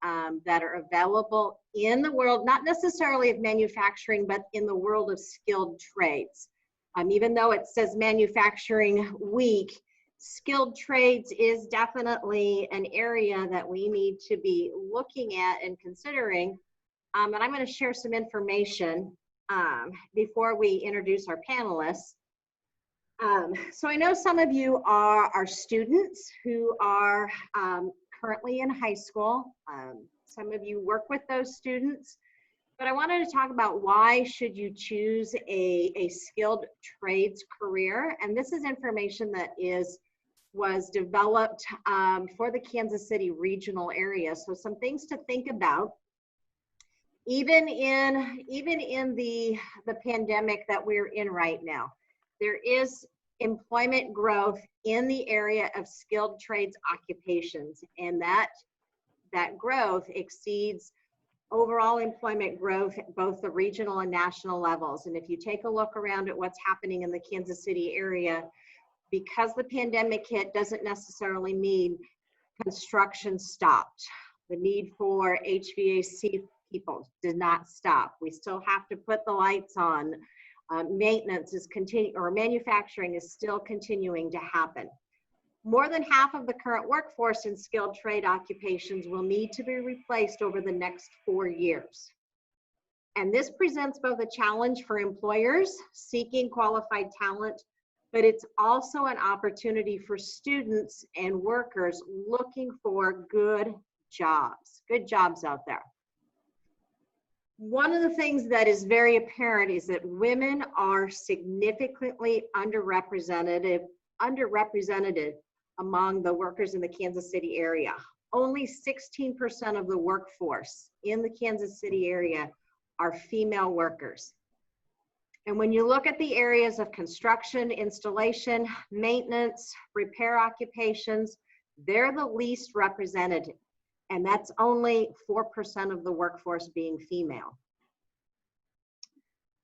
that are available in the world, not necessarily of manufacturing, but in the world of skilled trades. Even though it says Manufacturing Week, skilled trades is definitely an area that we need to be looking at and considering. And I'm going to share some information before we introduce our panelists. So I know some of you are students who are currently in high school. Some of you work with those students, but I wanted to talk about why should you choose a skilled trades career. And this is information that was developed for the Kansas City regional area. So some things to think about. Even in the pandemic that we're in right now, there is employment growth in the area of skilled trades occupations, and that growth exceeds overall employment growth at both the regional and national levels. And if you take a look around at what's happening in the Kansas City area, because the pandemic hit doesn't necessarily mean construction stopped. The need for HVAC people did not stop. We still have to put the lights on. Maintenance is or manufacturing is still continuing to happen. More than half of the current workforce in skilled trade occupations will need to be replaced over the next 4 years. And this presents both a challenge for employers seeking qualified talent, but it's also an opportunity for students and workers looking for good jobs out there. One of the things that is very apparent is that women are significantly underrepresented among the workers in the Kansas City area. Only 16% of the workforce in the Kansas City area are female workers. And when you look at the areas of construction, installation, maintenance, repair occupations, they're the least represented. And that's only 4% of the workforce being female.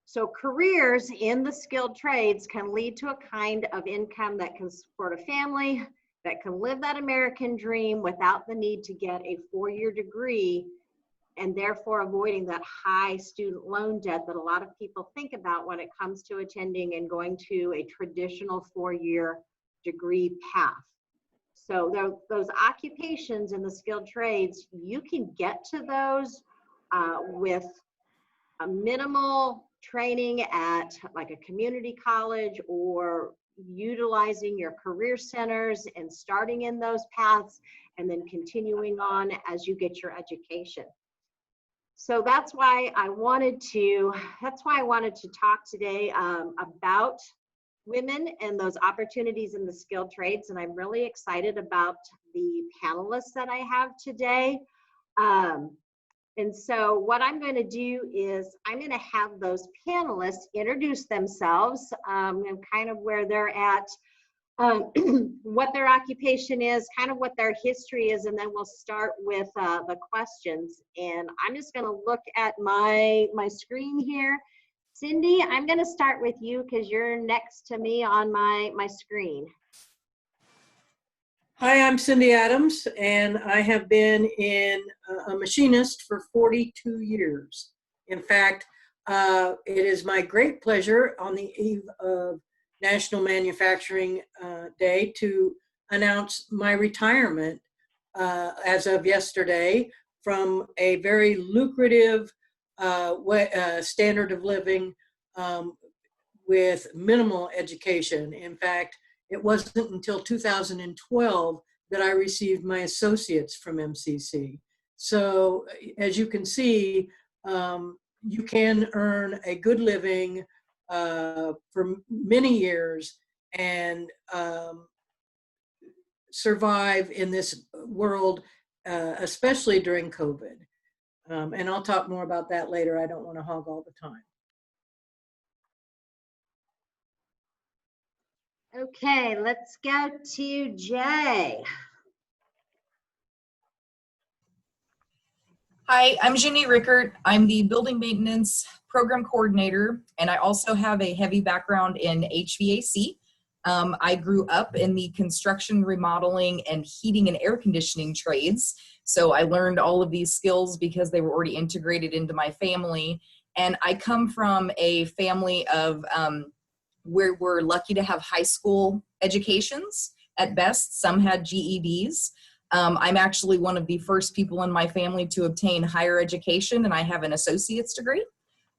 So careers in the skilled trades can lead to a kind of income that can support a family, that can live that American dream without the need to get a 4-year degree, and therefore avoiding that high student loan debt that a lot of people think about when it comes to attending and going to a traditional 4-year degree path. So those occupations in the skilled trades, you can get to those with a minimal training at like a community college, or utilizing your career centers and starting in those paths and then continuing on as you get your education. So that's why I wanted to talk today about women and those opportunities in the skilled trades. And I'm really excited about the panelists that I have today. And so what I'm going to do is I'm going to have those panelists introduce themselves and kind of where they're at, what their occupation is, kind of what their history is, and then we'll start with the questions. And I'm just going to look at my screen here. Cindy, I'm going to start with you because you're next to me on my screen. Hi, I'm Cindy Adams, and I have been a machinist for 42 years. In fact, it is my great pleasure on the eve of National Manufacturing Day to announce my retirement as of yesterday from a very lucrative standard of living with minimal education. In fact, it wasn't until 2012 that I received my associates from MCC. So as you can see, you can earn a good living for many years and survive in this world, especially during COVID. And I'll talk more about that later. I don't want to hog all the time. Okay, let's go to Jay. Hi, I'm Ginny Rickert. I'm the Building Maintenance Program Coordinator, and I also have a heavy background in HVAC. I grew up in the construction, remodeling, and heating and air conditioning trades. So I learned all of these skills because they were already integrated into my family. And I come from a family of where we're lucky to have high school educations at best. Some had GEDs. I'm actually one of the first people in my family to obtain higher education, and I have an associate's degree.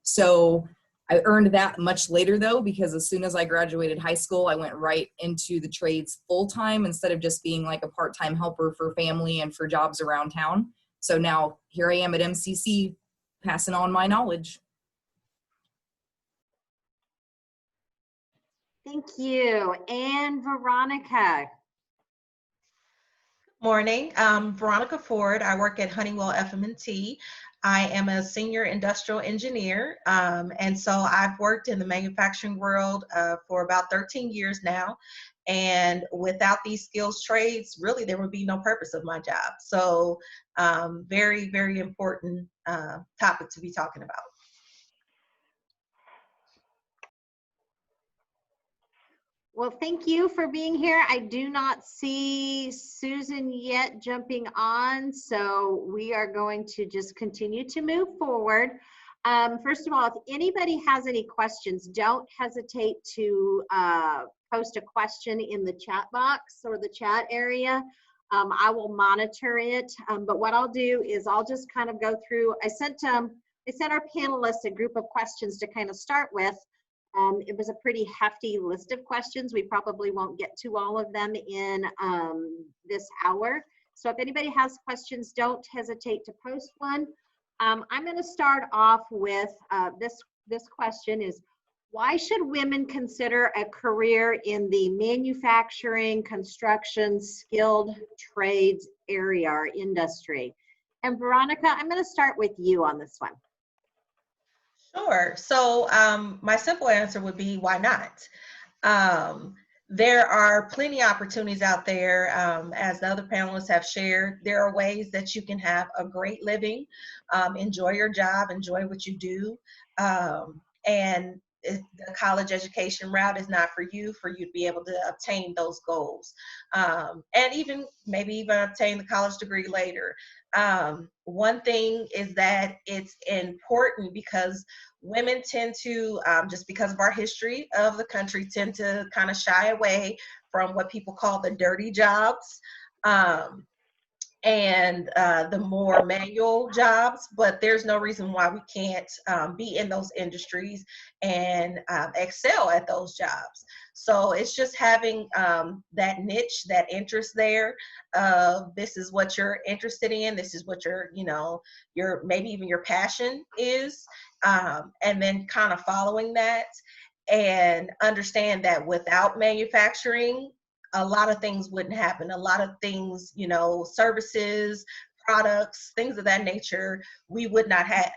So I earned that much later though, because as soon as I graduated high school, I went right into the trades full time instead of just being like a part-time helper for family and for jobs around town. So now here I am at MCC passing on my knowledge. Thank you. And Veronica. Morning, Veronica Ford. I work at Honeywell FM&T. I am a senior industrial engineer, and so I've worked in the manufacturing world for about 13 years now. And without these skills trades, really there would be no purpose of my job. So very, very important topic to be talking about. Well, thank you for being here. I do not see Susan yet jumping on, so we are going to just continue to move forward. First of all, if anybody has any questions, don't hesitate to post a question in the chat box or the chat area. I will monitor it, but what I'll do is I'll just kind of go through. I sent our panelists a group of questions to kind of start with. It was a pretty hefty list of questions. We probably won't get to all of them in this hour. So if anybody has questions, don't hesitate to post one. I'm going to start off with this question is, why should women consider a career in the manufacturing, construction, skilled trades area or industry? And Veronica, I'm going to start with you on this one. Sure. So my simple answer would be, why not? There are plenty of opportunities out there. As the other panelists have shared, there are ways that you can have a great living, enjoy your job, enjoy what you do. And if the college education route is not for you to be able to obtain those goals. And even maybe even obtain the college degree later. One thing is that it's important because women tend to, just because of our history of the country, tend to kind of shy away from what people call the dirty jobs. And the more manual jobs, but there's no reason why we can't be in those industries and excel at those jobs. So it's just having that niche, that interest there. This is what you're interested in. This is what your maybe even your passion is, and then kind of following that and understand that without manufacturing, a lot of things wouldn't happen. A lot of things, services, products, things of that nature, we would not have.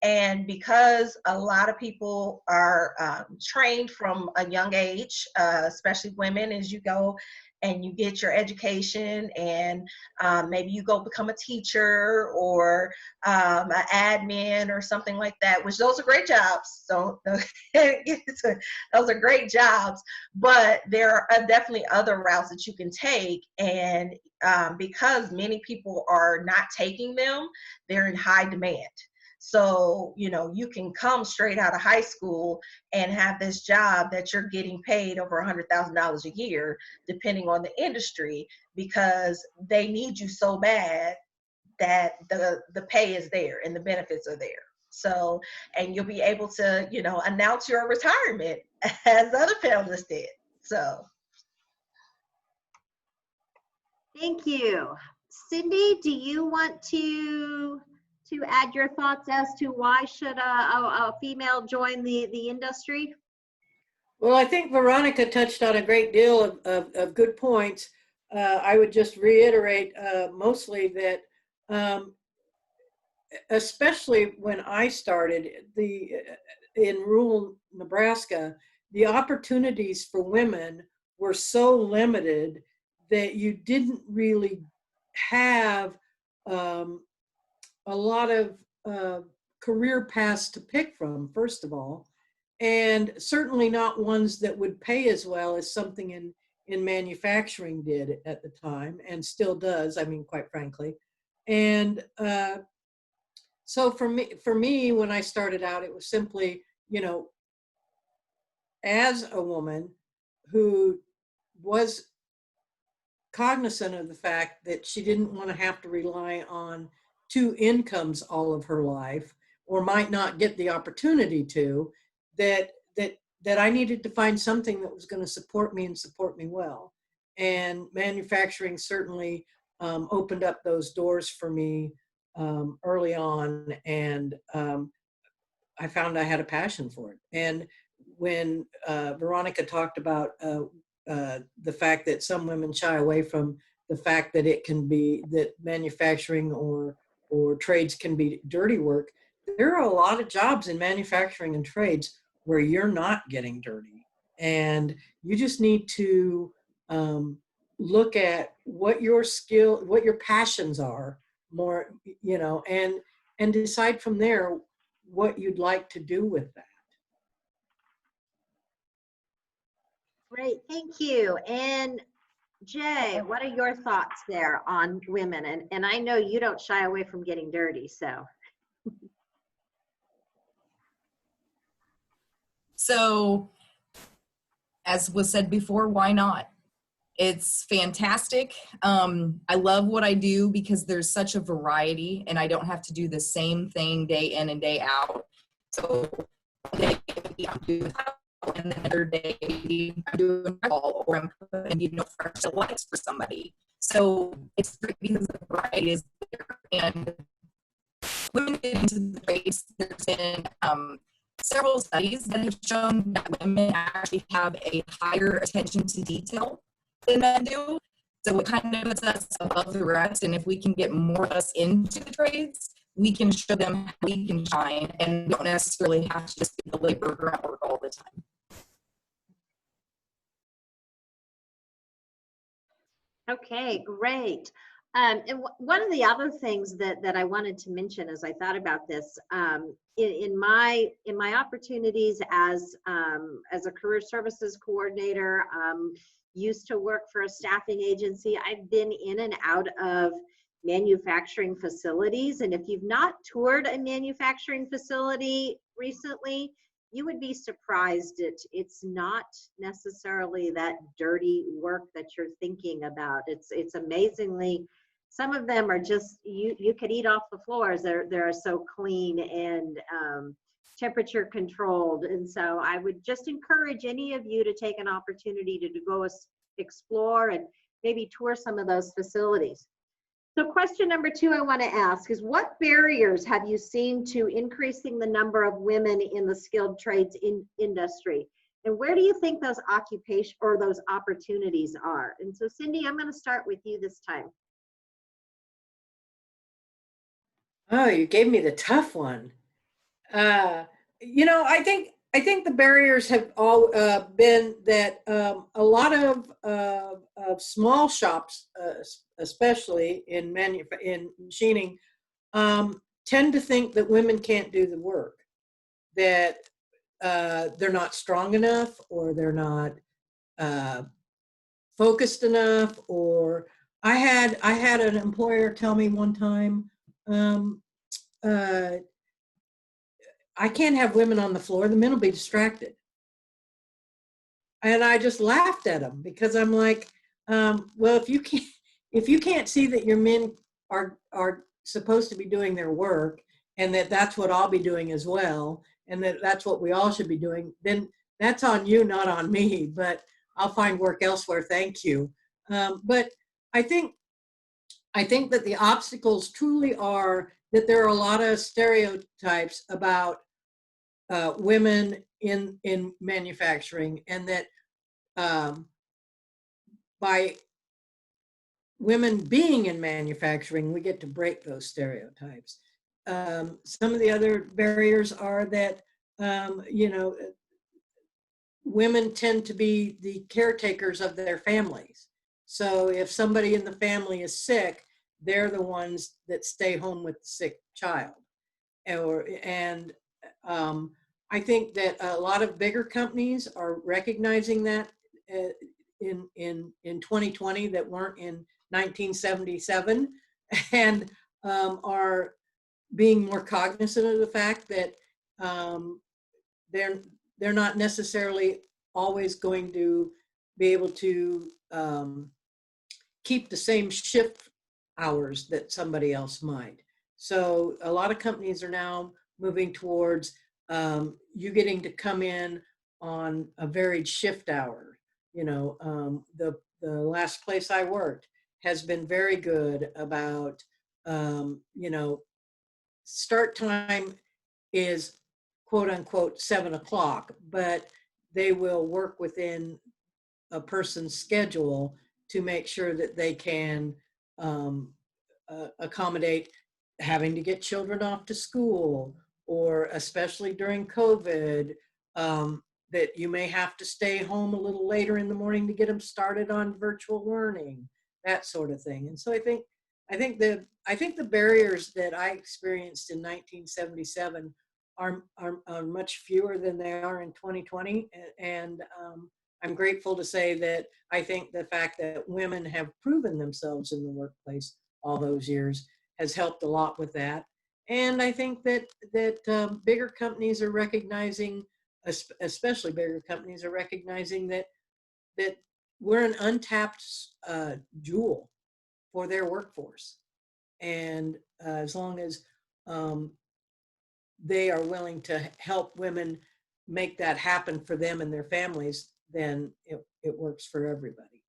And because a lot of people are trained from a young age, especially women, as you go and you get your education and maybe you go become a teacher or an admin or something like that, which those are great jobs. So those are great jobs, but there are definitely other routes that you can take. And because many people are not taking them, they're in high demand. So, you can come straight out of high school and have this job that you're getting paid over $100,000 a year, depending on the industry, because they need you so bad that the pay is there and the benefits are there. So, and you'll be able to, announce your retirement as other panelists did. So. Thank you. Cindy, do you want to add your thoughts as to why should a female join the industry? Well, I think Veronica touched on a great deal of good points. I would just reiterate mostly that especially when I started in rural Nebraska, the opportunities for women were so limited that you didn't really have a lot of career paths to pick from, first of all. and certainly not ones that would pay as well as something in manufacturing did at the time, and still does, I mean, quite frankly. And so for me, when I started out, it was simply, you know, as a woman who was cognizant of the fact that she didn't want to have to rely on two incomes all of her life, or might not get the opportunity to, that that I needed to find something that was going to support me and support me well. And manufacturing certainly opened up those doors for me early on, and I found I had a passion for it. And when Veronica talked about the fact that some women shy away from the fact that it can be that manufacturing or trades can be dirty work, there are a lot of jobs in manufacturing and trades where you're not getting dirty, and you just need to look at what your skill, what your passions are more, you know, and decide from there what you'd like to do with that. Great, thank you. And Jay, what are your thoughts there on women? And I know you don't shy away from getting dirty, so. So, as was said before, why not? It's fantastic. I love what I do because there's such a variety and I don't have to do the same thing day in and day out. So one day maybe I'm doing and then another day maybe I'm doing all, or I'm putting, you know, fresh lights for somebody. So it's great because the variety is there. And women get into the trades, there's been several studies that have shown that women actually have a higher attention to detail than men do. So it kind of puts us above the rest. And if we can get more of us into the trades, we can show them how we can shine and don't necessarily have to just be the labor grunt work all the time. Okay, great. And one of the other things that I wanted to mention as I thought about this, in my opportunities as a career services coordinator, used to work for a staffing agency. I've been in and out of manufacturing facilities, and if you've not toured a manufacturing facility recently, you would be surprised. It's not necessarily that dirty work that you're thinking about. It's amazingly, some of them are just, you could eat off the floors. They're so clean and temperature controlled. And so I would just encourage any of you to take an opportunity to go explore and maybe tour some of those facilities. So question number 2 I want to ask is, what barriers have you seen to increasing the number of women in the skilled trades industry? And where do you think those occupation or those opportunities are? And so Cindy, I'm going to start with you this time. Oh, you gave me the tough one. You know, I think the barriers have all been that a lot of small shops, especially in machining, tend to think that women can't do the work, that they're not strong enough, or they're not focused enough. Or I had an employer tell me one time, I can't have women on the floor, the men will be distracted. And I just laughed at him, because I'm like, well, if you can't see that your men are supposed to be doing their work, and that's what I'll be doing as well, and that's what we all should be doing, then that's on you, not on me. But I'll find work elsewhere, thank you. But I think that the obstacles truly are that there are a lot of stereotypes about women in manufacturing, and that by women being in manufacturing, we get to break those stereotypes. Some of the other barriers are that, you know, women tend to be the caretakers of their families. So if somebody in the family is sick, they're the ones that stay home with the sick child. And I think that a lot of bigger companies are recognizing that in 2020 that weren't in 1977, and are being more cognizant of the fact that um, they're not necessarily always going to be able to keep the same shift hours that somebody else might. So a lot of companies are now moving towards you getting to come in on a varied shift hour. You know, the last place I worked has been very good about, you know, start time is quote unquote 7 o'clock, but they will work within a person's schedule to make sure that they can accommodate having to get children off to school, or especially during COVID, that you may have to stay home a little later in the morning to get them started on virtual learning, that sort of thing. And so I think the barriers that I experienced in 1977 are much fewer than they are in 2020, and I'm grateful to say that I think the fact that women have proven themselves in the workplace all those years has helped a lot with that. And I think that bigger companies are recognizing, especially bigger companies are recognizing that we're an untapped jewel for their workforce. And as long as they are willing to help women make that happen for them and their families, then it works for everybody.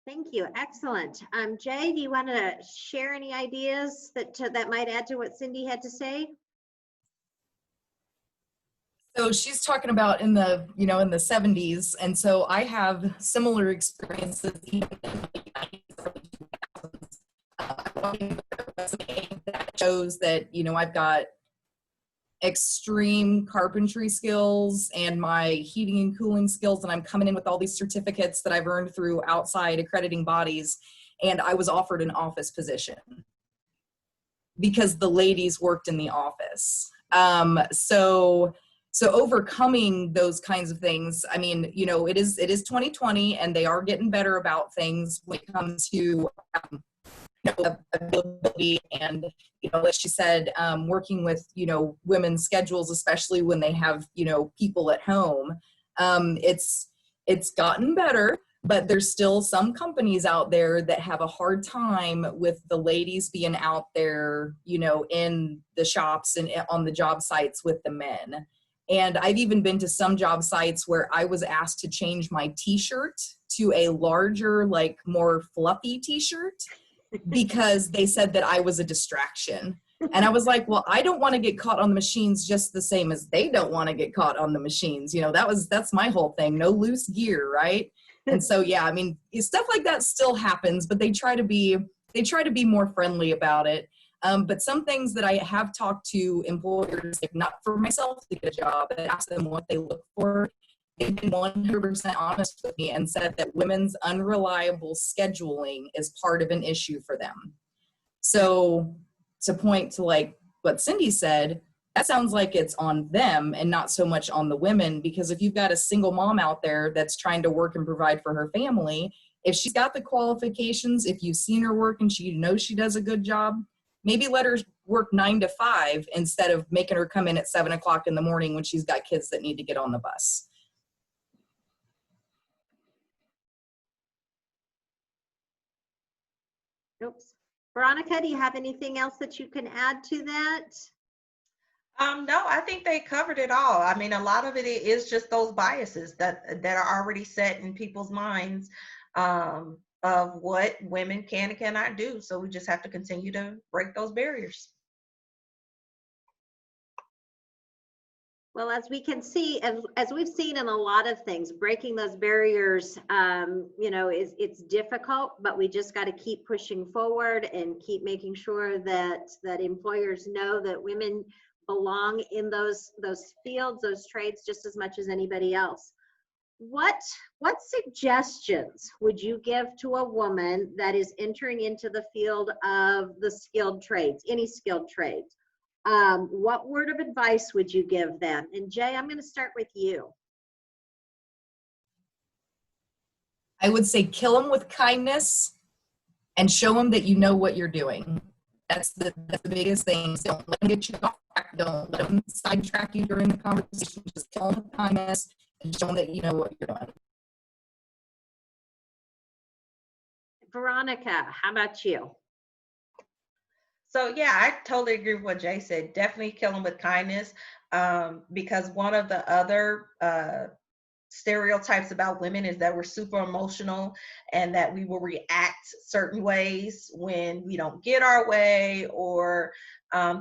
Thank you. Excellent. Jay, do you want to share any ideas that might add to what Cindy had to say? So she's talking about in the, you know, in the 70s. And so I have similar experiences even in the 90s, early 2000s. I'm working with a resume that shows that, you know, I've got extreme carpentry skills and my heating and cooling skills, and I'm coming in with all these certificates that I've earned through outside accrediting bodies. And I was offered an office position because the ladies worked in the office. So overcoming those kinds of things, I mean, you know, it is 2020, and they are getting better about things when it comes to you know, availability and, you know, like she said, working with, you know, women's schedules, especially when they have, you know, people at home. It's gotten better, but there's still some companies out there that have a hard time with the ladies being out there, you know, in the shops and on the job sites with the men. And I've even been to some job sites where I was asked to change my t-shirt to a larger, like more fluffy t-shirt because they said that I was a distraction. And I was like, well, I don't want to get caught on the machines just the same as they don't want to get caught on the machines. You know, that's my whole thing. No loose gear, right? And so, yeah, I mean, stuff like that still happens, but they try to be more friendly about it. But some things that I have talked to employers, like not for myself to get a job, but ask them what they look for. They've been 100% honest with me and said that women's unreliable scheduling is part of an issue for them. So to point to like what Cindy said, that sounds like it's on them and not so much on the women, because if you've got a single mom out there that's trying to work and provide for her family, if she's got the qualifications, if you've seen her work and she knows she does a good job, maybe let her work 9 to 5 instead of making her come in at 7 o'clock in the morning when she's got kids that need to get on the bus. Oops. Veronica, do you have anything else that you can add to that? No, I think they covered it all. I mean, a lot of it is just those biases that are already set in people's minds of what women can and cannot do. So we just have to continue to break those barriers. Well, as we can see, as we've seen in a lot of things, breaking those barriers, you know, it's difficult, but we just got to keep pushing forward and keep making sure that employers know that women belong in those fields, those trades, just as much as anybody else. What suggestions would you give to a woman that is entering into the field of the skilled trades, any skilled trades? what word of advice would you give them? And Jay, I'm going to start with you. I would say kill them with kindness and show them that you know what you're doing. That's the biggest thing. Don't let them get you off track. Don't let them sidetrack you during the conversation. Just kill them with kindness and show them that you know what you're doing. Veronica, how about you? So yeah, I totally agree with what Jay said. Definitely kill them with kindness, because one of the other stereotypes about women is that we're super emotional and that we will react certain ways when we don't get our way or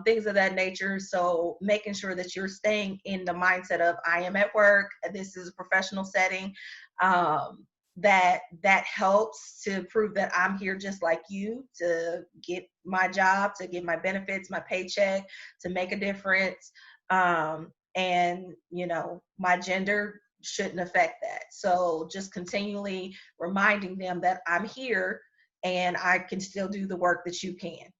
things of that nature. So making sure that you're staying in the mindset of I am at work, this is a professional setting, that helps to prove that I'm here just like you to get my job, to get my benefits, my paycheck, to make a difference. And you know, my gender shouldn't affect that. So just continually reminding them that I'm here and I can still do the work that you can.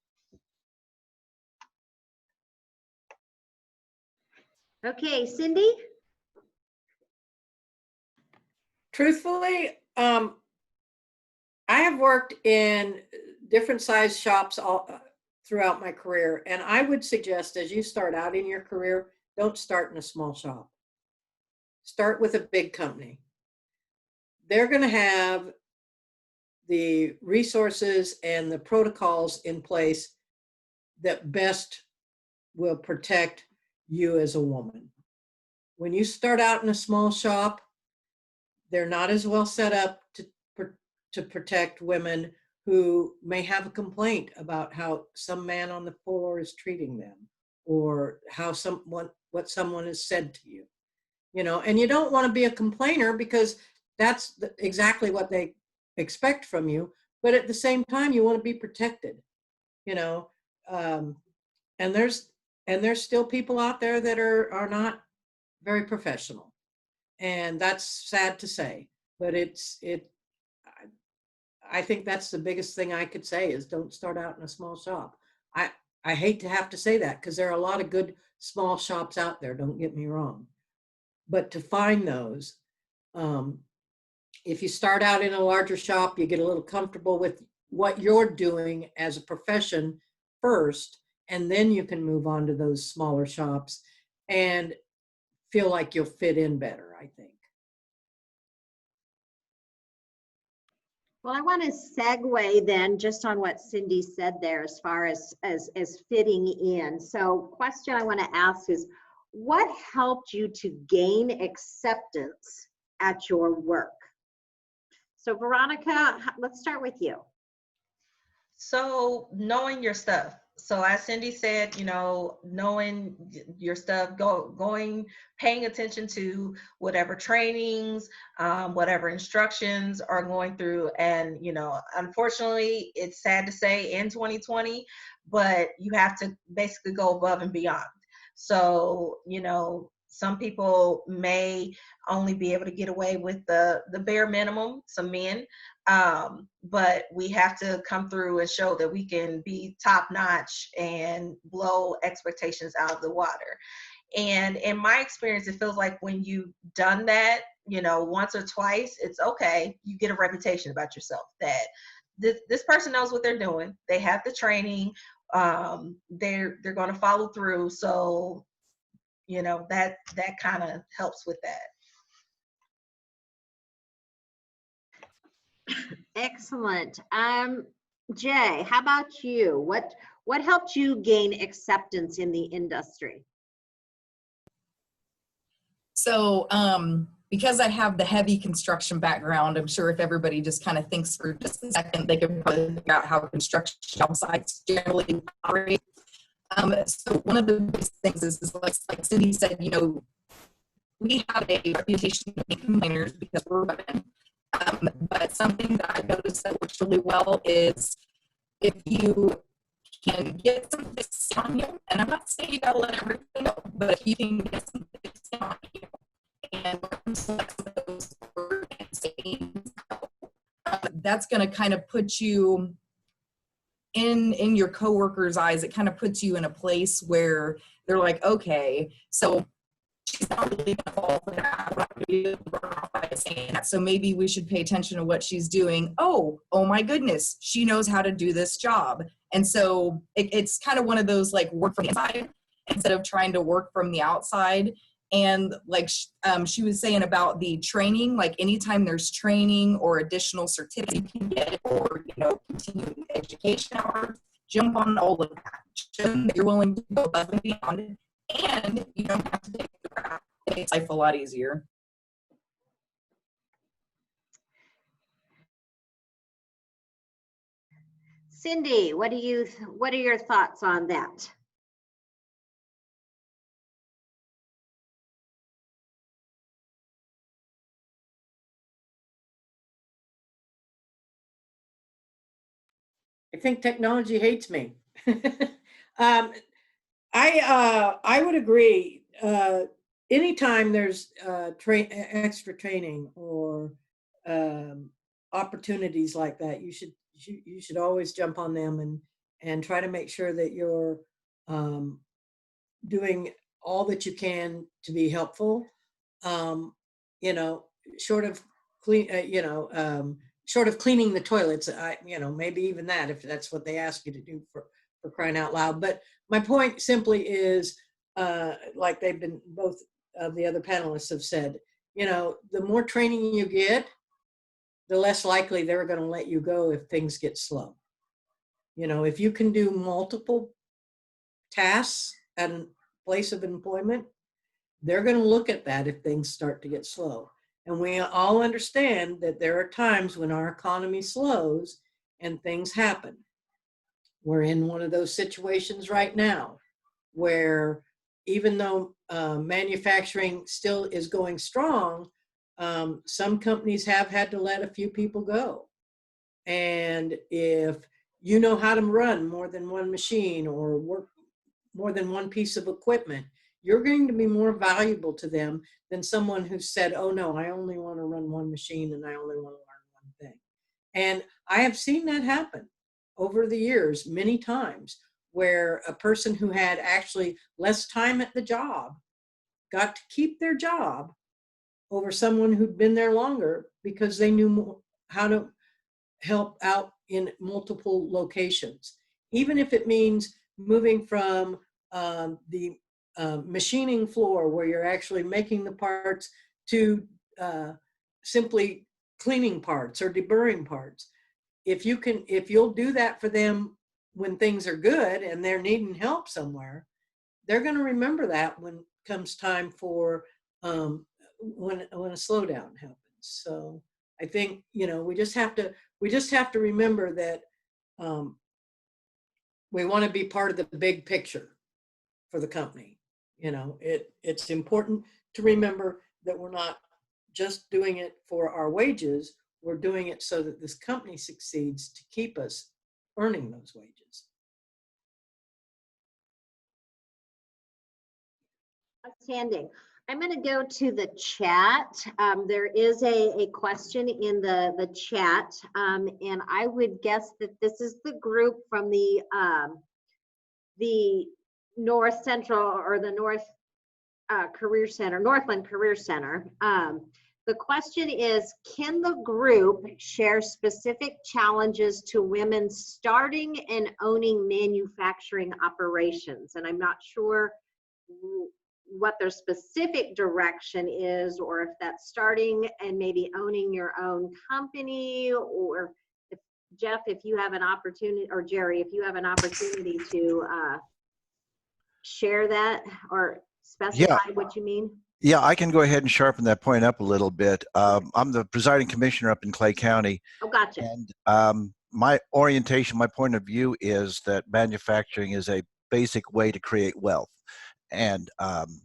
Okay, Cindy? Truthfully, I have worked in different size shops all throughout my career, and I would suggest as you start out in your career, don't start in a small shop. Start with a big company. They're going to have the resources and the protocols in place that best will protect you as a woman. When you start out in a small shop, they're not as well set up to protect women who may have a complaint about how some man on the floor is treating them or how what someone has said to you. You know, and you don't want to be a complainer because that's exactly what they expect from you. But at the same time, you want to be protected, you know. And there's still people out there that are not very professional, and that's sad to say. But I think that's the biggest thing I could say is don't start out in a small shop. I hate to have to say that because there are a lot of good small shops out there. Don't get me wrong. But to find those, if you start out in a larger shop, you get a little comfortable with what you're doing as a profession first, and then you can move on to those smaller shops and feel like you'll fit in better, I think. Well, I want to segue then just on what Cindy said there as far as fitting in. So question I want to ask is, what helped you to gain acceptance at your work? So Veronica, let's start with you. So knowing your stuff. So as Cindy said, you know, knowing your stuff, paying attention to whatever trainings, whatever instructions are going through. And, you know, unfortunately, it's sad to say in 2020, but you have to basically go above and beyond. So, you know, some people may only be able to get away with the bare minimum, some men, but we have to come through and show that we can be top notch and blow expectations out of the water. And in my experience, it feels like when you've done that, you know, once or twice, it's okay. You get a reputation about yourself that this person knows what they're doing. They have the training. They're going to follow through. So, you know, that kind of helps with that. Excellent. Jay, how about you? What helped you gain acceptance in the industry? So, because I have the heavy construction background, I'm sure if everybody just kind of thinks for just a second, they can probably figure out how construction job sites generally operate. So one of the biggest things is like Cindy said, you know, we have a reputation of being complainers because we're women. But something that I noticed that works really well is if you can get some fixed on you, and I'm not saying you gotta let everything go, but if you can get some fixed on you and learn some of those words and sayings, that's gonna kind of put you in your coworkers' eyes, it kind of puts you in a place where they're like, okay, so she's not really gonna fall for that. We're not gonna be able to burn off by saying that. So maybe we should pay attention to what she's doing. Oh my goodness, she knows how to do this job. And so it's kind of one of those like work from the inside instead of trying to work from the outside. And like she was saying about the training, like anytime there's training or additional certificates you can get, or continuing education hours, jump on all of that. Show them that you're willing to go above and beyond it, and you don't have to take the crap. It makes life a lot easier. Cindy, what are your thoughts on that? I think technology hates me. I would agree. Anytime there's extra training or opportunities like that, you should always jump on them and try to make sure that you're doing all that you can to be helpful. You know, short of clean, short of cleaning the toilets, maybe even that, if that's what they ask you to do, for crying out loud. But my point simply is, like they've been, both of the other panelists have said, the more training you get, the less likely they're going to let you go if things get slow. If you can do multiple tasks at a place of employment, they're going to look at that if things start to get slow. And we all understand that there are times when our economy slows and things happen. We're in one of those situations right now where, even though manufacturing still is going strong, some companies have had to let a few people go. And if you know how to run more than one machine or work more than one piece of equipment, you're going to be more valuable to them than someone who said, oh no, I only want to run one machine and I only want to learn one thing. And I have seen that happen over the years many times, where a person who had actually less time at the job got to keep their job over someone who'd been there longer, because they knew how to help out in multiple locations. Even if it means moving from the machining floor where you're actually making the parts to simply cleaning parts or deburring parts. If you'll do that for them when things are good and they're needing help somewhere, they're going to remember that when it comes time for when a slowdown happens. So I think we just have to remember that we want to be part of the big picture for the company. It's important to remember that we're not just doing it for our wages. We're doing it so that this company succeeds to keep us earning those wages. Outstanding. I'm going to go to the chat. There is a question in the chat, and I would guess that this is the group from the North Central, or the Career Center, Northland Career Center. The question is, can the group share specific challenges to women starting and owning manufacturing operations? And I'm not sure what their specific direction is, or if that's starting and maybe owning your own company, or if Jeff, if you have an opportunity, or Jerry, if you have an opportunity to share that or specify what you mean. Yeah, I can go ahead and sharpen that point up a little bit. I'm the presiding commissioner up in Clay County. Oh, gotcha. And my orientation, my point of view is that manufacturing is a basic way to create wealth. And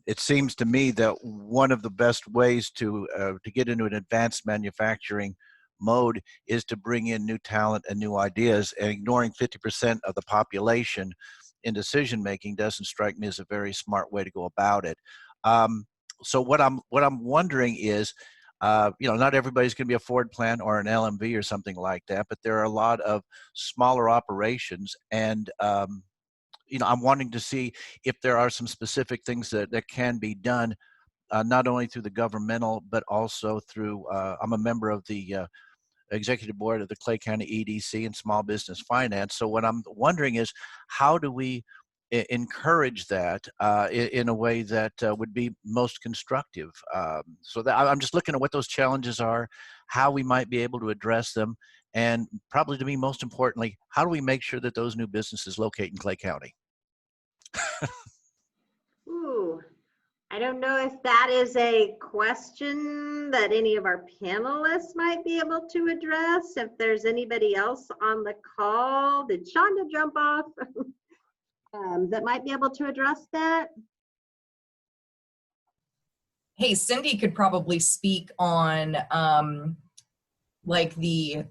it seems to me that one of the best ways to get into an advanced manufacturing mode is to bring in new talent and new ideas. And ignoring 50% of the population in decision making doesn't strike me as a very smart way to go about it. So what I'm wondering is, not everybody's going to be a Ford plant or an LMV or something like that, but there are a lot of smaller operations. And, I'm wanting to see if there are some specific things that can be done, not only through the governmental, but also through, I'm a member of the executive board of the Clay County EDC and Small Business Finance. So what I'm wondering is, how do we encourage that in a way that would be most constructive? So that I'm just looking at what those challenges are, how we might be able to address them, and probably to me most importantly, how do we make sure that those new businesses locate in Clay County? Ooh, I don't know if that is a question that any of our panelists might be able to address. If there's anybody else on the call, did Shonda jump off? That might be able to address that. Hey, Cindy could probably speak on like the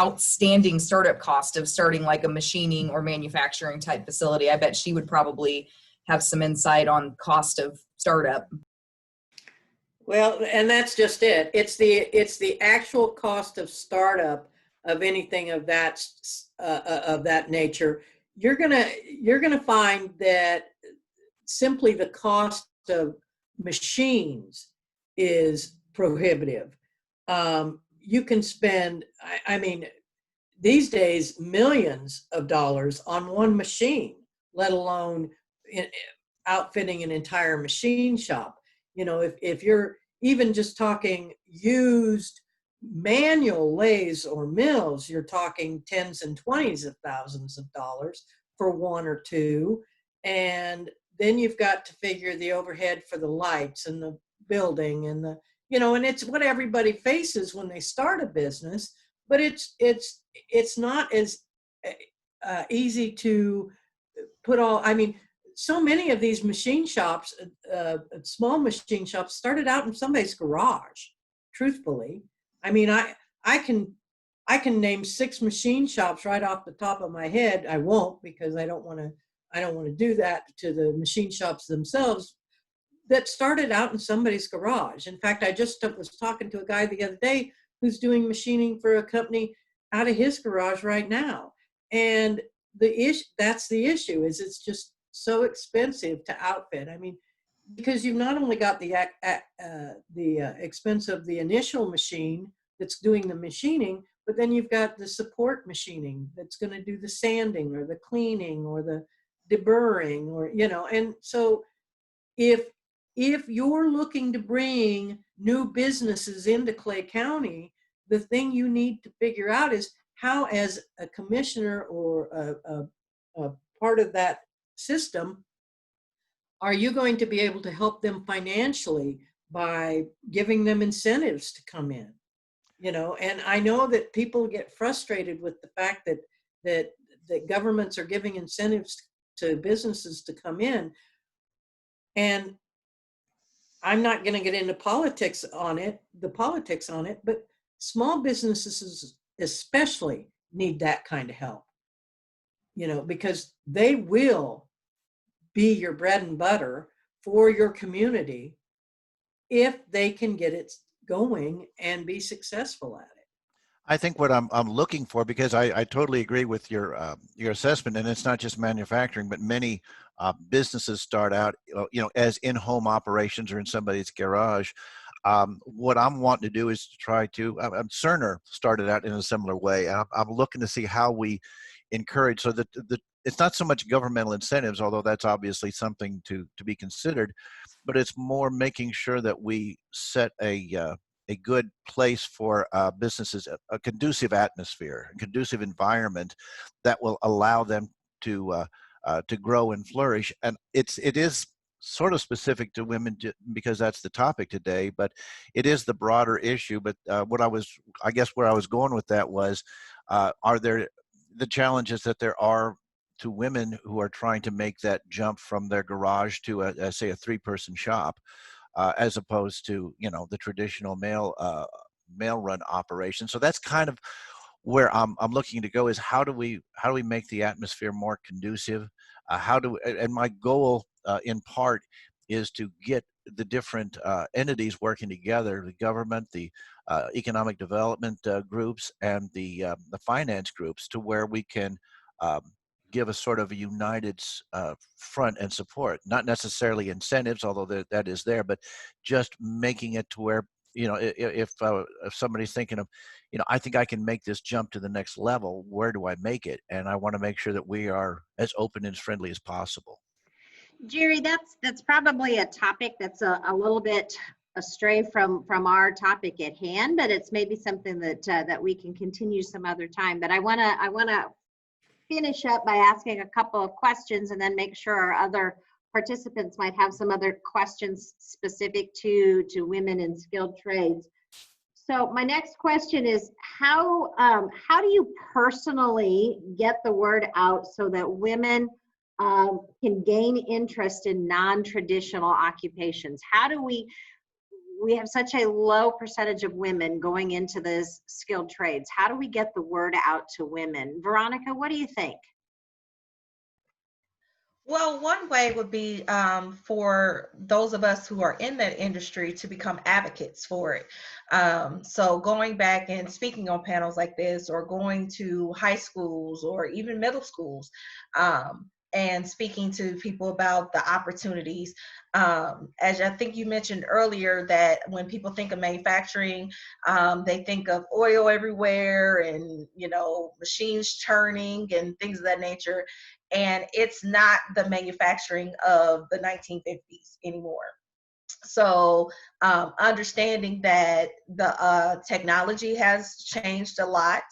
outstanding startup cost of starting like a machining or manufacturing type facility. I bet she would probably have some insight on cost of startup. Well, and that's just it. It's the actual cost of startup of anything of that nature. You're gonna find that simply the cost of machines is prohibitive. You can spend, I mean, these days, millions of dollars on one machine, let alone outfitting an entire machine shop. If you're even just talking used manual lathes or mills, you're talking tens and twenties of thousands of dollars for one or two. And then you've got to figure the overhead for the lights and the building and and it's what everybody faces when they start a business, but it's not as easy to put all, I mean, so many of these machine shops, small machine shops, started out in somebody's garage, truthfully. I mean, I can name 6 machine shops right off the top of my head. I won't, because I don't want to do that to the machine shops themselves, that started out in somebody's garage. In fact, I just was talking to a guy the other day who's doing machining for a company out of his garage right now. And that's the issue, is it's just so expensive to outfit. I mean, because you've not only got the expense of the initial machine that's doing the machining, but then you've got the support machining that's going to do the sanding or the cleaning or the deburring, or and so if you're looking to bring new businesses into Clay County, the thing you need to figure out is how, as a commissioner or a part of that system, are you going to be able to help them financially by giving them incentives to come in? And I know that people get frustrated with the fact that governments are giving incentives to businesses to come in. And I'm not going to get into politics on it, but small businesses especially need that kind of help, because they will be your bread and butter for your community if they can get it going and be successful at it. I think what I'm looking for, because I totally agree with your assessment, and it's not just manufacturing, but many businesses start out as in-home operations or in somebody's garage. What I'm wanting to do is to try to. Cerner started out in a similar way. I'm looking to see how we encourage, so that it's not so much governmental incentives, although that's obviously something to be considered, but it's more making sure that we set a good place for businesses, a conducive atmosphere, a conducive environment that will allow them to grow and flourish. And it is sort of specific to women because that's the topic today, but it is the broader issue. But where I was going with that was, are there the challenges that there are to women who are trying to make that jump from their garage to say a 3-person shop, as opposed to the traditional male run operation. So that's kind of where I'm looking to go, is how do we make the atmosphere more conducive? And my goal in part is to get the different entities working together, the government, the economic development groups, and the finance groups, to where we can um, give a sort of a united front and support, not necessarily incentives, although that is there, but just making it to where, if somebody's thinking of, I think I can make this jump to the next level, where do I make it? And I want to make sure that we are as open and friendly as possible. Jerry, that's probably a topic that's a little bit astray from our topic at hand, but it's maybe something that that we can continue some other time. But I wanna finish up by asking a couple of questions, and then make sure our other participants might have some other questions specific to women in skilled trades. So my next question is, how do you personally get the word out so that women can gain interest in non-traditional occupations? How do we have such a low percentage of women going into this skilled trades? How do we get the word out to women? Veronica, what do you think? Well, one way would be for those of us who are in that industry to become advocates for it. So going back and speaking on panels like this, or going to high schools or even middle schools, and speaking to people about the opportunities. As I think you mentioned earlier, that when people think of manufacturing, they think of oil everywhere and, machines churning and things of that nature. And it's not the manufacturing of the 1950s anymore. So understanding that the technology has changed a lot,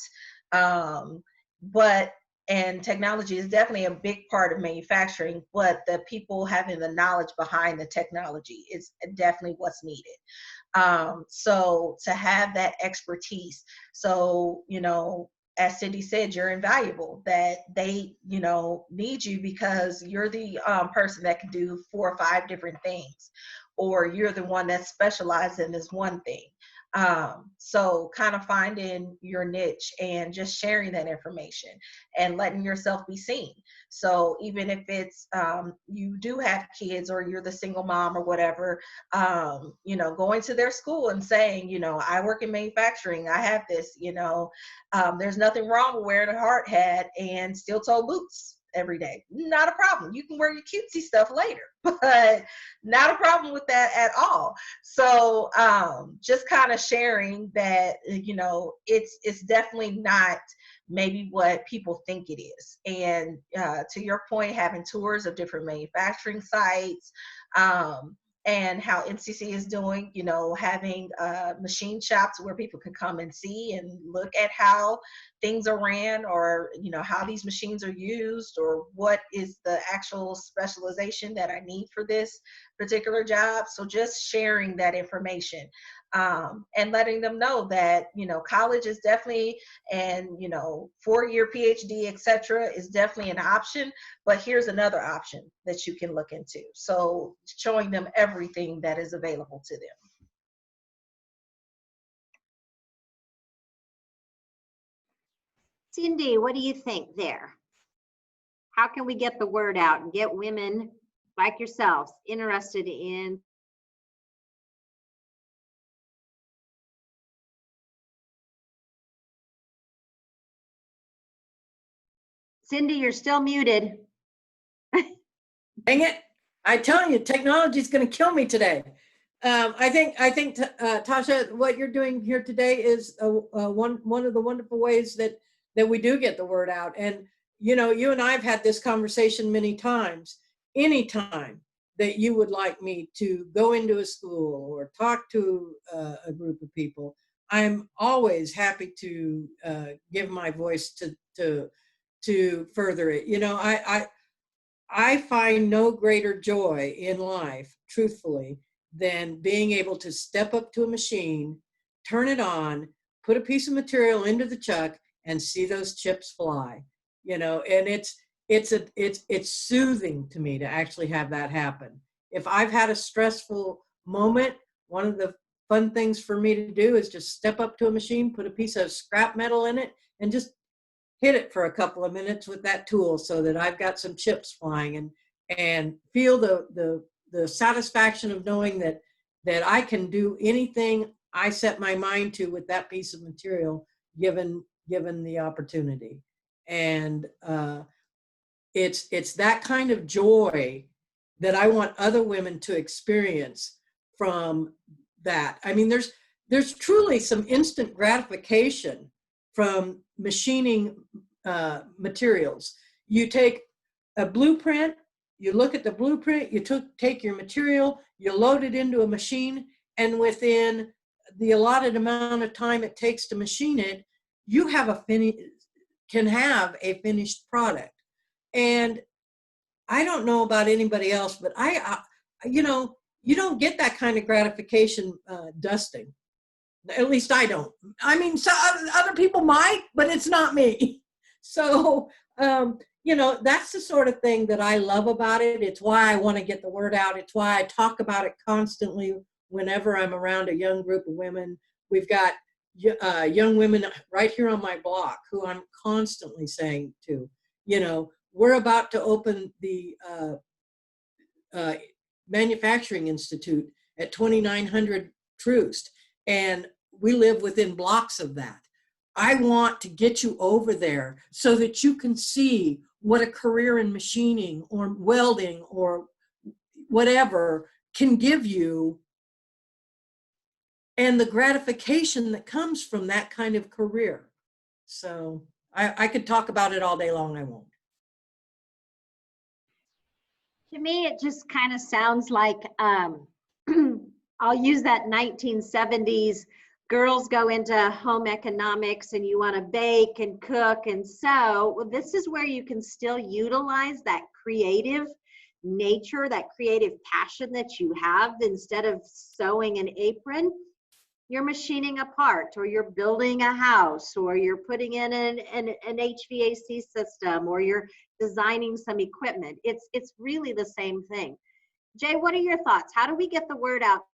and technology is definitely a big part of manufacturing, but the people having the knowledge behind the technology is definitely what's needed. So to have that expertise, so, as Cindy said, you're invaluable, that they, need you because you're the person that can do 4 or 5 different things, or you're the one that specializes in this one thing. So kind of finding your niche and just sharing that information and letting yourself be seen. So even if it's you do have kids, or you're the single mom or whatever, going to their school and saying, I work in manufacturing, I have this, there's nothing wrong with wearing a hard hat and steel-toe boots every day. Not a problem. You can wear your cutesy stuff later, but not a problem with that at all. So just kind of sharing that, it's definitely not maybe what people think it is. And to your point, having tours of different manufacturing sites, and how NCC is doing, having machine shops where people can come and see and look at how things are ran, or, how these machines are used, or what is the actual specialization that I need for this particular job. So just sharing that information, and letting them know that, college is definitely, and, 4-year PhD, etc., is definitely an option, but here's another option that you can look into. So showing them everything that is available to them. Cindy, what do you think there? How can we get the word out and get women like yourselves interested in? Cindy, you're still muted. Dang it. I'm telling you, technology is going to kill me today. I think, Tasha, what you're doing here today is one of the wonderful ways that we do get the word out. And, you and I have had this conversation many times. Anytime that you would like me to go into a school or talk to a group of people, I'm always happy to give my voice to further it. I find no greater joy in life, truthfully, than being able to step up to a machine, turn it on, put a piece of material into the chuck, and see those chips fly. And it's soothing to me to actually have that happen. If I've had a stressful moment, one of the fun things for me to do is just step up to a machine, put a piece of scrap metal in it, and just hit it for a couple of minutes with that tool so that I've got some chips flying, and feel the the satisfaction of knowing that I can do anything I set my mind to with that piece of material, given the opportunity. And it's that kind of joy that I want other women to experience from that. I mean, there's truly some instant gratification from machining materials. You take a blueprint, you look at the blueprint, you take your material, you load it into a machine, and within the allotted amount of time it takes to machine it, you can have a finished product. And I don't know about anybody else, but you know, you don't get that kind of gratification dusting. At least I don't. I mean, so other people might, but it's not me. So, you know, that's the sort of thing that I love about it. It's why I want to get the word out. It's why I talk about it constantly whenever I'm around a young group of women. We've got young women right here on my block who I'm constantly saying to, you know, we're about to open the Manufacturing Institute at 2900 Troost, and we live within blocks of that. I want to get you over there so that you can see what a career in machining or welding or whatever can give you, and the gratification that comes from that kind of career. So I could talk about it all day long. I won't. To me, it just kind of sounds like, I'll use that 1970s, girls go into home economics and you want to bake and cook and sew. Well, this is where you can still utilize that creative nature, that creative passion that you have. Instead of sewing an apron, you're machining a part, or you're building a house, or you're putting in an HVAC system, or you're designing some equipment. It's really the same thing. Jay, what are your thoughts? How do we get the word out?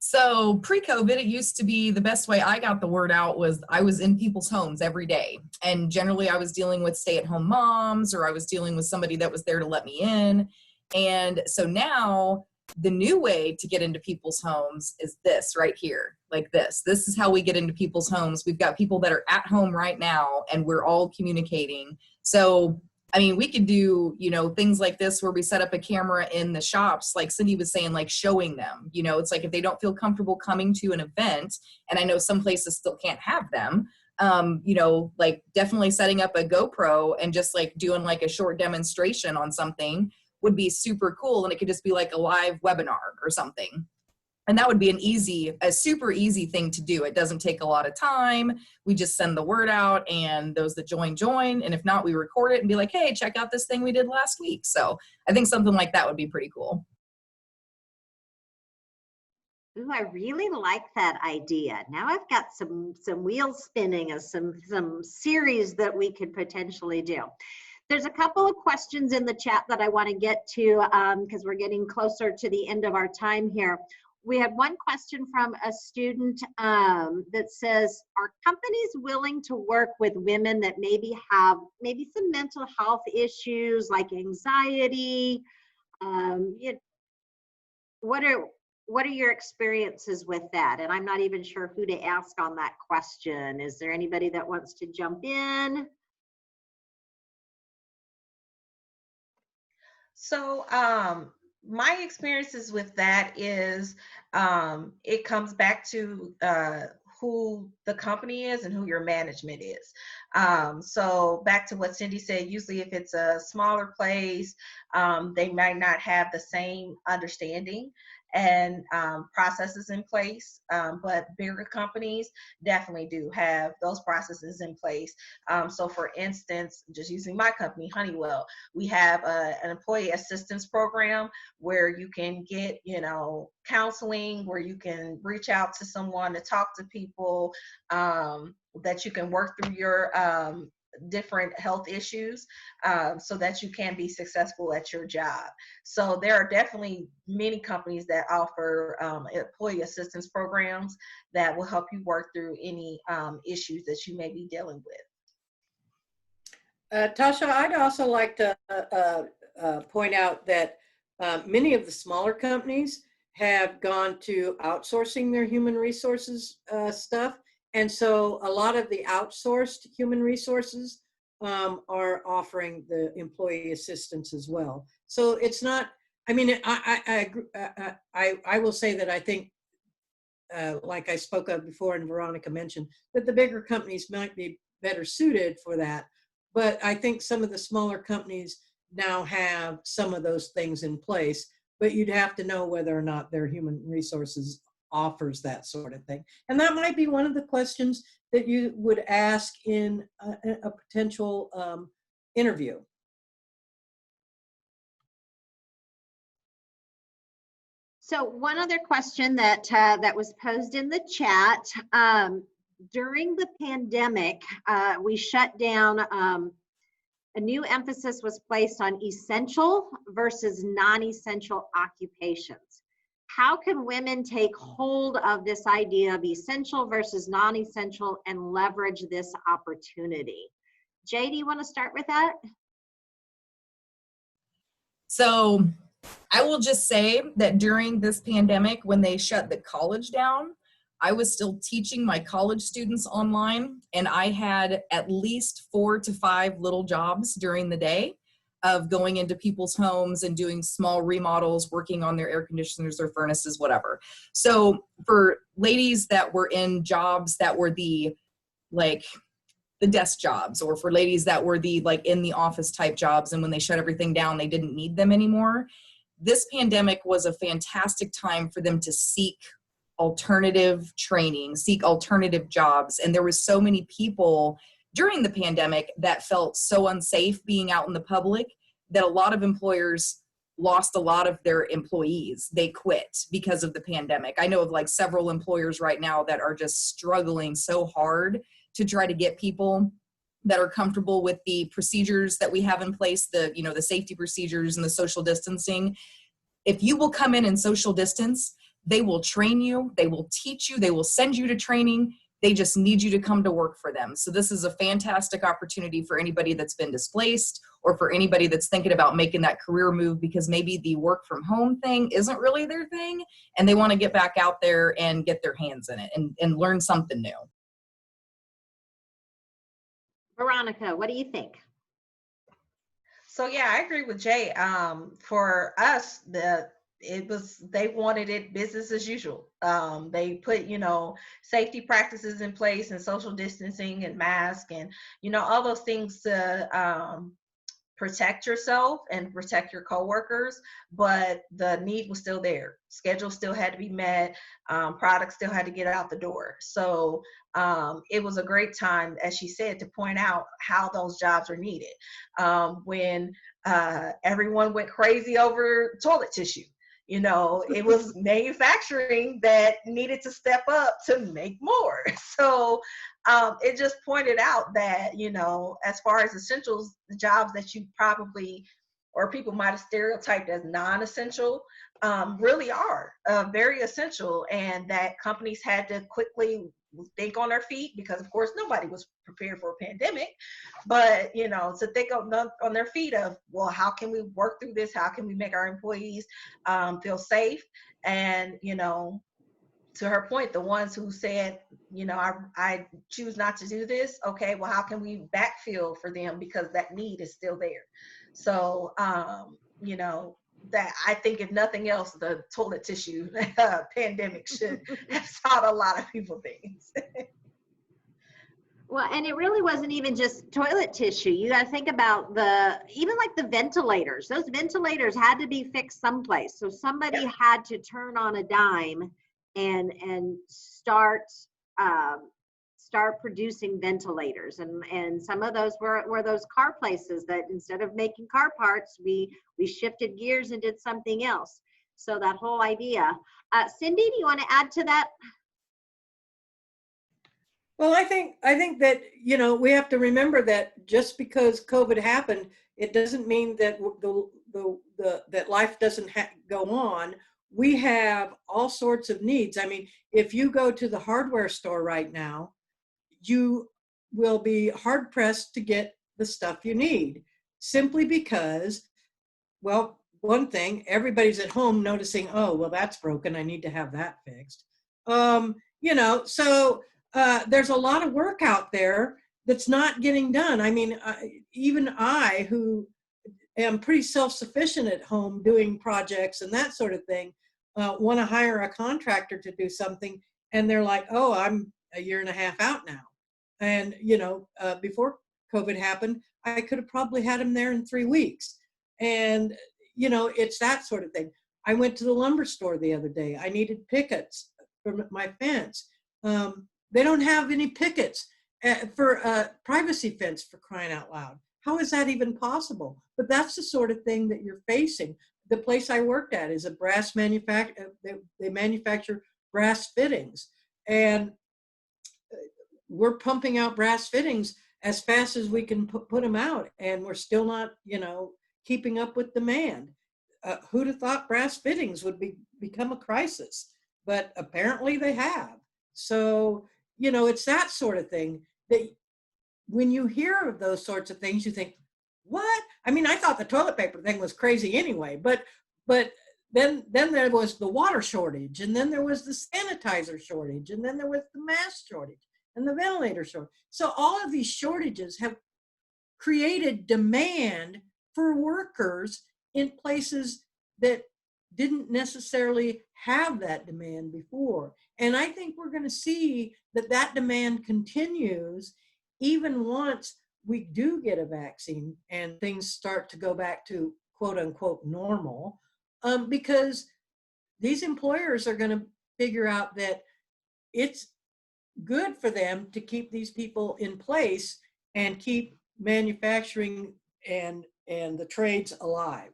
So pre-COVID, it used to be the best way I got the word out was I was in people's homes every day. And generally I was dealing with stay-at-home moms, or I was dealing with somebody that was there to let me in. And so now the new way to get into people's homes is this right here, like this. This is how we get into people's homes. We've got people that are at home right now and we're all communicating. So, I mean, we could do, you know, things like this where we set up a camera in the shops, like Cindy was saying, like showing them, you know, it's like if they don't feel comfortable coming to an event, and I know some places still can't have them, you know, like definitely setting up a GoPro and just like doing like a short demonstration on something would be super cool. And it could just be like a live webinar or something. And that would be a super easy thing to do. It doesn't take a lot of time. We just send the word out, and those that join. And if not, we record it and be like, hey, check out this thing we did last week. So I think something like that would be pretty cool. Ooh, I really like that idea. Now I've got some wheels spinning of some series that we could potentially do. There's a couple of questions in the chat that I want to get to because we're getting closer to the end of our time here. We had one question from a student that says, are companies willing to work with women that have some mental health issues like anxiety? What are your experiences with that? And I'm not even sure who to ask on that question. Is there anybody that wants to jump in? So my experiences with that is it comes back to who the company is and who your management is. So back to what Cindy said, usually if it's a smaller place, they might not have the same understanding and processes in place, but bigger companies definitely do have those processes in place. So for instance, just using my company, Honeywell, we have an employee assistance program where you can get, you know, counseling, where you can reach out to someone to talk to people, that you can work through your different health issues so that you can be successful at your job. So there are definitely many companies that offer employee assistance programs that will help you work through any issues that you may be dealing with. Tasha, I'd also like to point out that many of the smaller companies have gone to outsourcing their human resources stuff. And so a lot of the outsourced human resources are offering the employee assistance as well. So it's not, I mean, I will say that I think, like I spoke of before and Veronica mentioned, that the bigger companies might be better suited for that. But I think some of the smaller companies now have some of those things in place, but you'd have to know whether or not their human resources offers that sort of thing. And that might be one of the questions that you would ask in a potential interview. So one other question that that was posed in the chat, during the pandemic, we shut down, a new emphasis was placed on essential versus non-essential occupations. How can women take hold of this idea of essential versus non-essential and leverage this opportunity? Jay, do you want to start with that? So I will just say that during this pandemic, when they shut the college down, I was still teaching my college students online, and I had at least 4 to 5 little jobs during the day of going into people's homes and doing small remodels, working on their air conditioners or furnaces, whatever. So for ladies that were in jobs that were the desk jobs, or for ladies that were the in the office type jobs, and when they shut everything down, they didn't need them anymore. This pandemic was a fantastic time for them to seek alternative training, seek alternative jobs. And there was so many people during the pandemic that felt so unsafe being out in the public that a lot of employers lost a lot of their employees. They quit because of the pandemic. I know of several employers right now that are just struggling so hard to try to get people that are comfortable with the procedures that we have in place, the safety procedures and the social distancing. If you will come in and social distance, they will train you, they will teach you, they will send you to training. They just need you to come to work for them. So this is a fantastic opportunity for anybody that's been displaced, or for anybody that's thinking about making that career move because maybe the work from home thing isn't really their thing, and they want to get back out there and get their hands in it and learn something new. Veronica, what do you think? So yeah, I agree with Jay. For us, they wanted it business as usual. They put, safety practices in place and social distancing and mask and, all those things to protect yourself and protect your coworkers, but the need was still there. Schedule still had to be met. Products still had to get out the door. So it was a great time, as she said, to point out how those jobs are needed. When everyone went crazy over toilet tissue, it was manufacturing that needed to step up to make more. So it just pointed out that, as far as essentials, the jobs that you probably, or people might have stereotyped as non-essential, really are very essential, and that companies had to quickly think on their feet because, of course, nobody was prepared for a pandemic, but, to think on their feet of, well, how can we work through this? How can we make our employees feel safe? And, to her point, the ones who said, I choose not to do this. Okay, well, how can we backfill for them because that need is still there? So, that I think if nothing else, the toilet tissue pandemic should have taught a lot of people things. Well, and it really wasn't even just toilet tissue. You got to think about even the ventilators. Those ventilators had to be fixed someplace. So somebody Yep. had to turn on a dime and start producing ventilators. And some of those were those car places that instead of making car parts, we shifted gears and did something else. So that whole idea. Cindy, do you want to add to that? Well, I think that, we have to remember that just because COVID happened, it doesn't mean that that life doesn't go on. We have all sorts of needs. I mean, if you go to the hardware store right now, you will be hard pressed to get the stuff you need, simply because well, one thing, everybody's at home noticing, oh, well, that's broken. I need to have that fixed. You know, so there's a lot of work out there that's not getting done. I mean, even I, who am pretty self-sufficient at home doing projects and that sort of thing, want to hire a contractor to do something, and they're like, oh, I'm a year and a half out now. And, you know, before COVID happened, I could have probably had them there in 3 weeks. And, you know, it's that sort of thing. I went to the lumber store the other day. I needed pickets for my fence. They don't have any pickets for privacy fence, for crying out loud. How is that even possible? But that's the sort of thing that you're facing. The place I worked at is a brass manufacturer. They manufacture brass fittings. And we're pumping out brass fittings as fast as we can put them out. And we're still not, you know, keeping up with demand. Who'd have thought brass fittings would become a crisis? But apparently they have. So, you know, it's that sort of thing that when you hear of those sorts of things, you think, what? I mean, I thought the toilet paper thing was crazy anyway, but then there was the water shortage, and then there was the sanitizer shortage, and then there was the mask shortage and the ventilator shortage. So all of these shortages have created demand for workers in places that didn't necessarily have that demand before. And I think we're going to see that demand continues even once we do get a vaccine and things start to go back to quote unquote normal, because these employers are going to figure out that it's good for them to keep these people in place and keep manufacturing and the trades alive.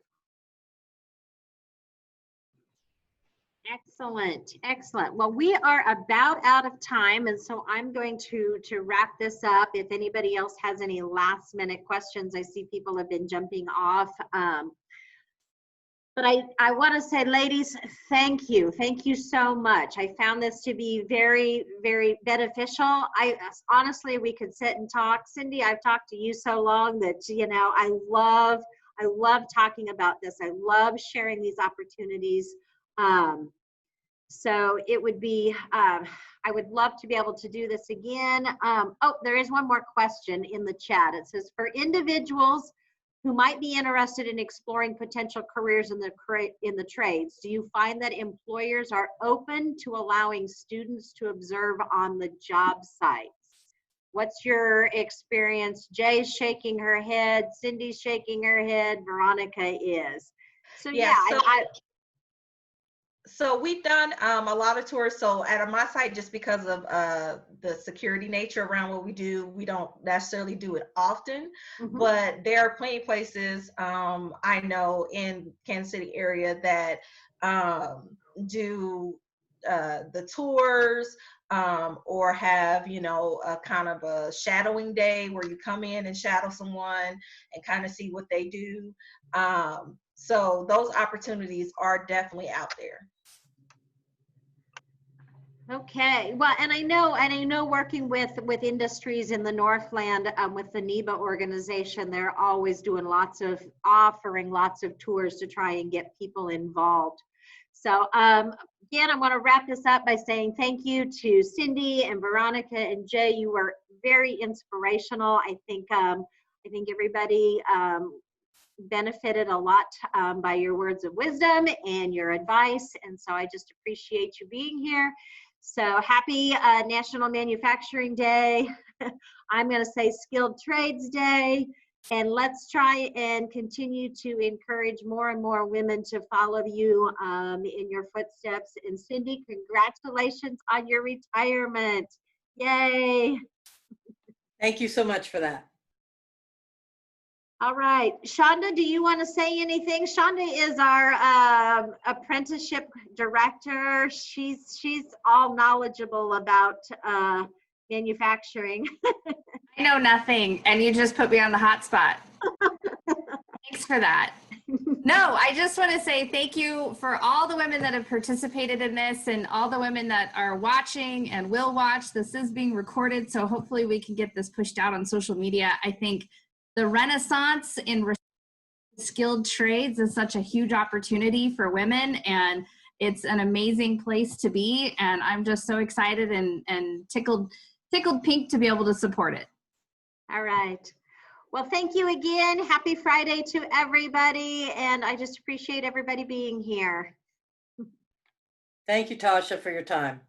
Excellent, excellent. Well, we are about out of time, and so I'm going to wrap this up. If anybody else has any last minute questions, I see people have been jumping off. But I want to say, ladies, thank you. Thank you so much. I found this to be very, very beneficial. Honestly, we could sit and talk. Cindy, I've talked to you so long that, you know, I love talking about this. I love sharing these opportunities. So it would be, I would love to be able to do this again. Oh, there is one more question in the chat. It says, for individuals who might be interested in exploring potential careers in the trades, do you find that employers are open to allowing students to observe on the job sites? What's your experience? Jay's shaking her head, Cindy's shaking her head, Veronica is. So yeah, so we've done a lot of tours. So at my site, just because of the security nature around what we do, we don't necessarily do it often. Mm-hmm. But there are plenty of places I know in Kansas City area that do the tours or have, you know, a kind of a shadowing day where you come in and shadow someone and kind of see what they do. So those opportunities are definitely out there. Okay, well, and I know working with industries in the Northland with the NEBA organization, they're always doing offering lots of tours to try and get people involved. So again, I want to wrap this up by saying thank you to Cindy and Veronica and Jay. You were very inspirational. I think everybody benefited a lot by your words of wisdom and your advice, and so I just appreciate you being here. So happy National Manufacturing Day. I'm going to say Skilled Trades Day, and let's try and continue to encourage more and more women to follow you in your footsteps. And Cindy, congratulations on your retirement. Yay. Thank you so much for that. All right, Shonda, do you want to say anything? Shonda is our apprenticeship director. She's all knowledgeable about manufacturing. I know nothing, and you just put me on the hot spot. Thanks for that. No, I just want to say thank you for all the women that have participated in this and all the women that are watching and will watch. This is being recorded, so hopefully we can get this pushed out on social media. I think the renaissance in skilled trades is such a huge opportunity for women, and it's an amazing place to be. And I'm just so excited and tickled pink to be able to support it. All right. Well, thank you again. Happy Friday to everybody. And I just appreciate everybody being here. Thank you, Tasha, for your time.